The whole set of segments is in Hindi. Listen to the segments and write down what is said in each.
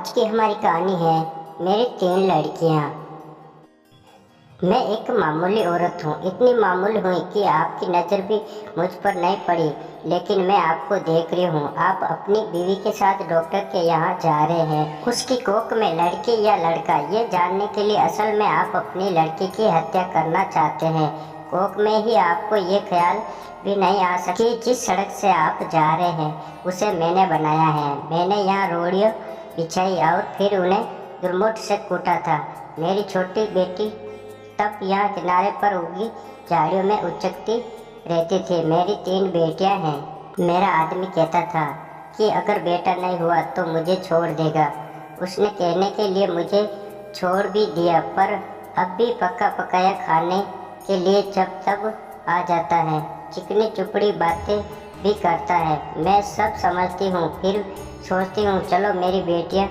आज की हमारी कहानी है मेरी 3 लड़कियां। मैं एक मामूली औरत हूँ, इतनी मामूली हूँ कि आपकी नज़र भी मुझ पर नहीं पड़ी, लेकिन मैं आपको देख रही हूँ। आप अपनी बीवी के साथ डॉक्टर के यहाँ जा रहे हैं। उसकी कोख में लड़की या लड़का, ये जानने के लिए असल में आप अपनी लड़की की हत्या करना चाहते हैं। कोख में ही आपको ये ख्याल भी नहीं आ सकी जिस सड़क से आप जा रहे हैं उसे मैंने बनाया है। मैंने यहाँ रोड़ियों बिछाई और फिर उन्हें दुर्मुठ से कूटा था। मेरी छोटी बेटी तब यहाँ किनारे पर उगी झाड़ियों में उचकती रहती थी। मेरी 3 बेटियाँ हैं। मेरा आदमी कहता था कि अगर बेटा नहीं हुआ तो मुझे छोड़ देगा। उसने कहने के लिए मुझे छोड़ भी दिया, पर अब भी पका पकाया खाने के लिए जब तब आ जाता है। चिकनी चुपड़ी बातें भी करता है। मैं सब समझती हूँ, फिर सोचती हूँ चलो मेरी बेटियाँ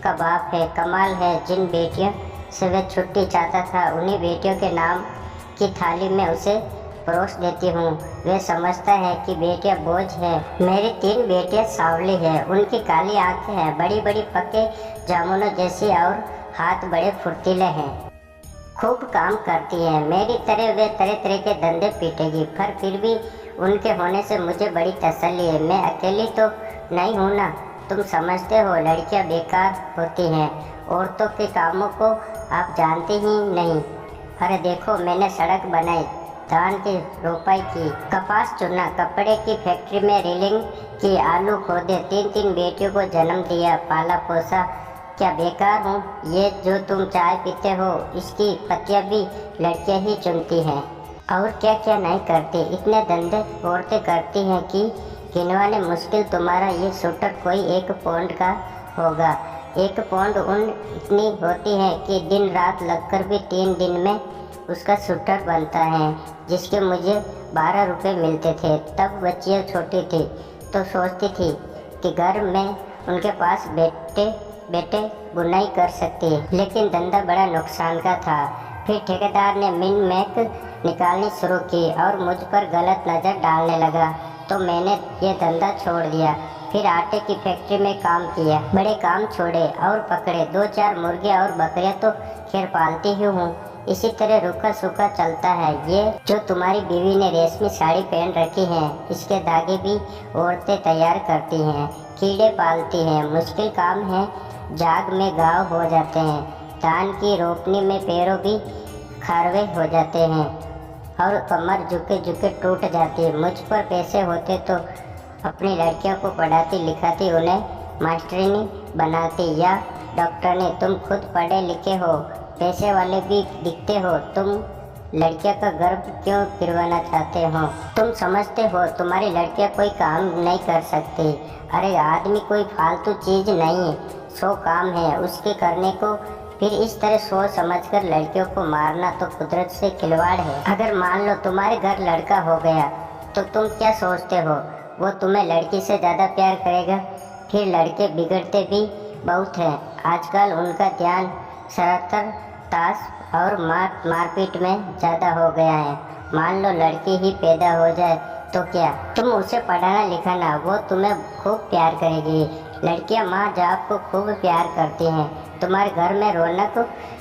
का बाप है। कमाल है, जिन बेटियों से वह छुट्टी चाहता था उन्हीं बेटियों के नाम की थाली में उसे परोस देती हूँ। वह समझता है कि बेटियाँ बोझ है। मेरी 3 बेटियाँ सांवली है, उनकी काली आंखें हैं, बड़ी बड़ी पके जामुनों जैसी और हाथ बड़े फुर्तीले हैं। खूब काम करती हैं। मेरी तरह वे तरह तरह के धंधे पीटेगी, पर फिर भी उनके होने से मुझे बड़ी तसल्ली है। मैं अकेली तो नहीं हूँ ना। तुम समझते हो लड़कियाँ बेकार होती हैं, औरतों के कामों को आप जानते ही नहीं। अरे देखो, मैंने सड़क बनाई, धान की रोपाई की, कपास चुना, कपड़े की फैक्ट्री में रीलिंग की, आलू खोदे, 3 बेटियों को जन्म दिया, पाला पोसा। क्या बेकार हूँ? ये जो तुम चाय पीते हो इसकी पत्तियाँ भी लड़कियाँ ही चुनती हैं। और क्या क्या नहीं करती। इतने धंधे औरतें करती हैं कि गिनवाने मुश्किल। तुम्हारा ये स्वेटर कोई 1 पौंड का होगा। 1 पौंड ऊन इतनी होती है कि दिन रात लगकर भी 3 दिन में उसका स्वेटर बनता है, जिसके मुझे 12 रुपये मिलते थे। तब बच्चियाँ छोटी थी तो सोचती थी कि घर में उनके पास बेटे बुनाई कर सकती है, लेकिन धंधा बड़ा नुकसान का था। फिर ठेकेदार ने मिन मैक निकालनी शुरू की और मुझ पर गलत नज़र डालने लगा, तो मैंने ये धंधा छोड़ दिया। फिर आटे की फैक्ट्री में काम किया, बड़े काम छोड़े और पकड़े। 2-4 मुर्गे और बकरियां तो खैर पालती ही हूँ। इसी तरह रुका सूखा चलता है। ये जो तुम्हारी बीवी ने रेशमी साड़ी पहन रखी है, इसके धागे भी औरतें तैयार करती हैं, कीड़े पालती हैं। मुश्किल काम है, जाग में घाव हो जाते हैं, धान की रोपनी में पैरों भी खारवे हो जाते हैं और कमर झुके झुके टूट जाती है। मुझ पर पैसे होते तो अपनी लड़कियों को पढ़ाती लिखाती, उन्हें मास्टरनी बनाती या डॉक्टरनी। तुम खुद पढ़े लिखे हो, पैसे वाले भी दिखते हो, तुम लड़कियों का गर्भ क्यों गिरवाना चाहते हो? तुम समझते हो तुम्हारी लड़कियां कोई काम नहीं कर सकती? अरे आदमी कोई फालतू चीज़ नहीं, 100 काम है उसके करने को। फिर इस तरह सोच समझकर लड़कियों को मारना तो कुदरत से खिलवाड़ है। अगर मान लो तुम्हारे घर लड़का हो गया तो तुम क्या सोचते हो, वो तुम्हें लड़की से ज़्यादा प्यार करेगा? फिर लड़के बिगड़ते भी बहुत हैं। आजकल उनका ध्यान शरारत, ताश और मारपीट में ज़्यादा हो गया है। मान लो लड़की ही पैदा हो जाए तो क्या? तुम उसे पढ़ाना लिखाना, वो तुम्हें खूब प्यार करेगी। लड़कियां माँ बाप को खूब प्यार करती हैं। तुम्हारे घर में रौनक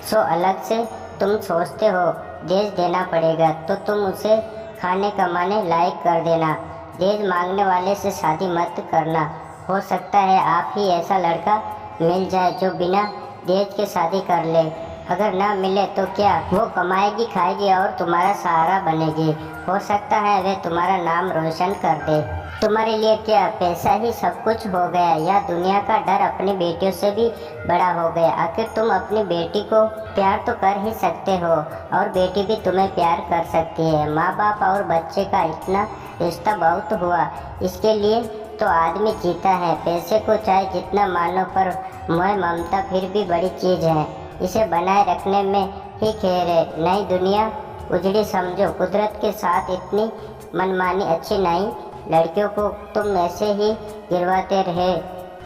सो अलग से तुम सोचते हो। दहेज देना पड़ेगा तो तुम उसे खाने कमाने लायक कर देना। दहेज मांगने वाले से शादी मत करना। हो सकता है आप ही ऐसा लड़का मिल जाए जो बिना दहेज के शादी कर ले। अगर ना मिले तो क्या, वो कमाएगी खाएगी और तुम्हारा सहारा बनेगी। हो सकता है वह तुम्हारा नाम रोशन कर दे। तुम्हारे लिए क्या पैसा ही सब कुछ हो गया, या दुनिया का डर अपनी बेटियों से भी बड़ा हो गया? आखिर तुम अपनी बेटी को प्यार तो कर ही सकते हो और बेटी भी तुम्हें प्यार कर सकती है। माँ बाप और बच्चे का इतना रिश्ता बहुत हुआ, इसके लिए तो आदमी जीता है। पैसे को चाहे जितना मानो, पर मोह ममता फिर भी बड़ी चीज़ है। इसे बनाए रखने में ही खैर है। नई दुनिया उजड़ी समझो। कुदरत के साथ इतनी मनमानी अच्छी नहीं। लड़कियों को तुम ऐसे ही गिरवाते रहे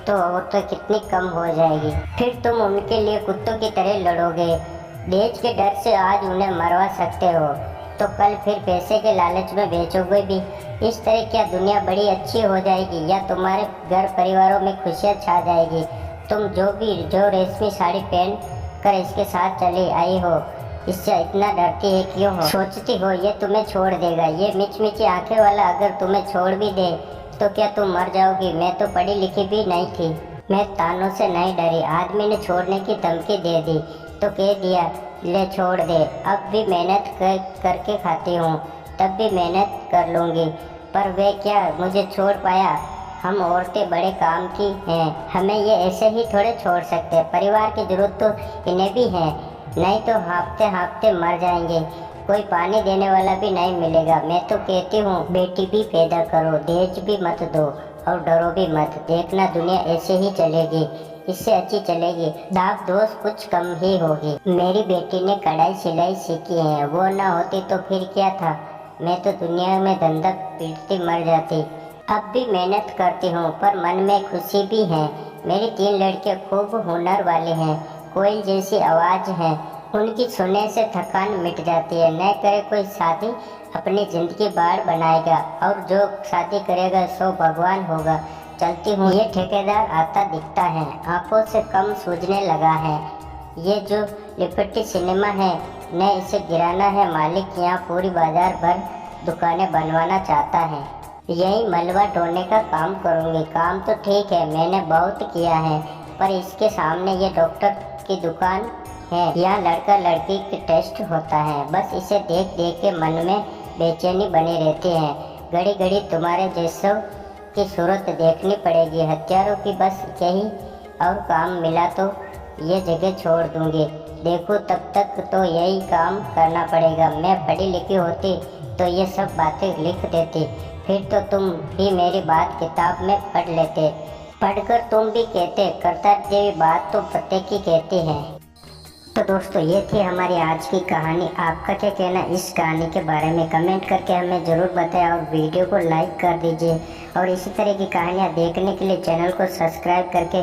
तो औरतें कितनी कम हो जाएगी। फिर तुम उनके लिए कुत्तों की तरह लड़ोगे। दहेज के डर से आज उन्हें मरवा सकते हो तो कल फिर पैसे के लालच में बेचोगे भी। इस तरह क्या दुनिया बड़ी अच्छी हो जाएगी, या तुम्हारे घर परिवारों में खुशियाँ छा जाएगी? तुम जो रेशमी साड़ी पहन कर इसके साथ चली आई हो, इससे इतना डरती है क्यों हो? सोचती हो ये तुम्हें छोड़ देगा? ये मिचमिची आंखें वाला अगर तुम्हें छोड़ भी दे तो क्या तुम मर जाओगी? मैं तो पढ़ी लिखी भी नहीं थी, मैं तानों से नहीं डरी। आदमी ने छोड़ने की धमकी दे दी तो कह दिया ले छोड़ दे। अब भी मेहनत करके खाती हूँ, तब भी मेहनत कर लूँगी, पर वे क्या मुझे छोड़ पाया? हम औरतें बड़े काम की हैं, हमें ये ऐसे ही थोड़े छोड़ सकते। परिवार की जरूरत तो इन्हें भी है, नहीं तो हाँफते हाँफते मर जाएंगे, कोई पानी देने वाला भी नहीं मिलेगा। मैं तो कहती हूँ बेटी भी पैदा करो, दहेज भी मत दो और डरो भी मत। देखना दुनिया ऐसे ही चलेगी, इससे अच्छी चलेगी, दाग दोष कुछ कम ही होगी। मेरी बेटी ने कढ़ाई सिलाई सीखी है, वो ना होती तो फिर क्या था, मैं तो दुनिया में धंधा पीटती मर जाती। अब भी मेहनत करती हूँ पर मन में खुशी भी है। मेरी 3 लड़कियाँ खूब हुनर वाली हैं, कोयल जैसी आवाज़ है, उनकी सुनने से थकान मिट जाती है। न करे कोई शादी, अपनी ज़िंदगी बाढ़ बनाएगा और जो शादी करेगा सो भगवान होगा। चलती हूँ, ये ठेकेदार आता दिखता है, आंखों से कम सूझने लगा है। ये जो लिबर्टी सिनेमा है, न इसे गिराना है। मालिक यहाँ पूरी बाजार भर दुकानें बनवाना चाहता है, यही मलबा ढोने का काम करूँगी। काम तो ठीक है, मैंने बहुत किया है, पर इसके सामने ये डॉक्टर की दुकान है, यहाँ लड़का लड़की की टेस्ट होता है। बस इसे देख देख के मन में बेचैनी बनी रहती है। घड़ी घड़ी तुम्हारे जैसों की सूरत देखनी पड़ेगी। हथियारों की बस यही और काम मिला तो ये जगह छोड़ दूँगी। देखो तब तक तो यही काम करना पड़ेगा। मैं पढ़ी लिखी होती तो ये सब बातें लिख देती, फिर तो तुम भी मेरी बात किताब में पढ़ लेते। पढ़कर तुम भी कहते करता देवी बात तो पते की कहती है। तो दोस्तों ये थी हमारी आज की कहानी। आपका क्या कहना इस कहानी के बारे में कमेंट करके हमें ज़रूर बताएं और वीडियो को लाइक कर दीजिए। और इसी तरह की कहानियाँ देखने के लिए चैनल को सब्सक्राइब करके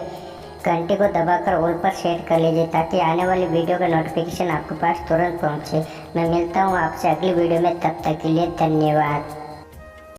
घंटी को दबाकर ऑल पर सेट कर लीजिए, ताकि आने वाली वीडियो का नोटिफिकेशन आपके पास तुरंत पहुँचे। मैं मिलता हूँ आपसे अगली वीडियो में, तब तक के लिए धन्यवाद।